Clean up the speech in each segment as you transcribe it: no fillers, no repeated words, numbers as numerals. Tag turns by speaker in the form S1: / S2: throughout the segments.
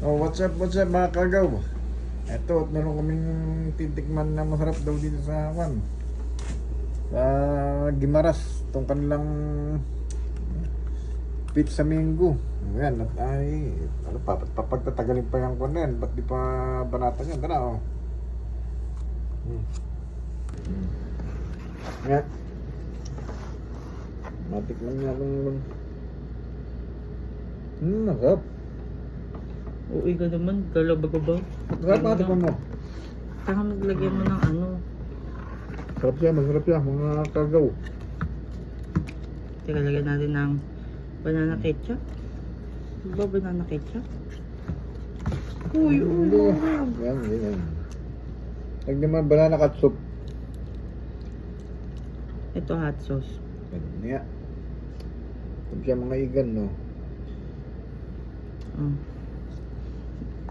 S1: Oh, what's up mga kagaw? Eto, at meron kaming titikman na masarap daw dito sa sa Gimaras, itong kanilang pizza Mingo. Ayan, at ay, ano pa, papagtatagalin pa yung kwan na yan, ba't di pa banatan yan? Tara, oh. Ayan. Matikman niya itong masarap.
S2: Uy ka naman, galabagabaw.
S1: Masarap, matikman mo.
S2: Saka maglagyan mo ng ano.
S1: Masarap yan, mga kagaw.
S2: Teka, lagyan natin ng banana ketchup. Diba banana ketchup? Uy.
S1: Yan. Lagyan naman banana catsup.
S2: Ito hot sauce.
S1: Ganyan nga. Kung siya mga igan, no?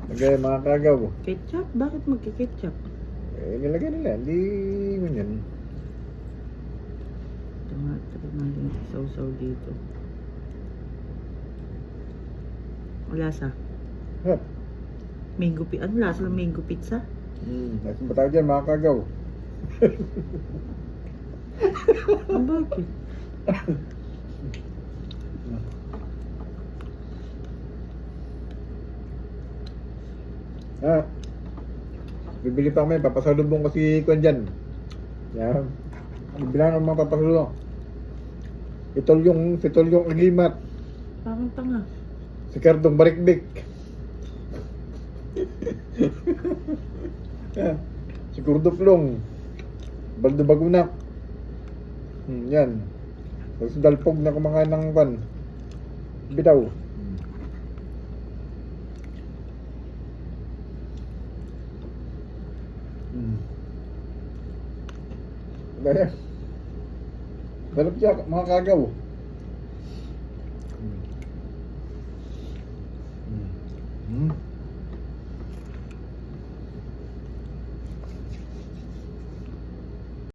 S1: Lagay mga kagaw.
S2: Ketchup? Bakit magka-ketchup?
S1: Nilagay nila, hindi ganyan.
S2: Ito nga, try natin isaw-saw dito. Ang lasa?
S1: Sarap.
S2: Ano lasa ng mango pizza?
S1: Nasa ba tayo dyan mga kagaw?
S2: Ang bakit?
S1: Bibili pa kami, papasalubong kasi ko dyan. Yan. Bilang ng mga papasalubong. Si Tolyong Agimat.
S2: Parang tanga.
S1: Si Kardong Barikbik. Yan. Si Kurduplong. Baldo Bagunak. Yan. Tapos si Dalpog na kumakain ng bitaw. Dahil sarap siya mga kagaw.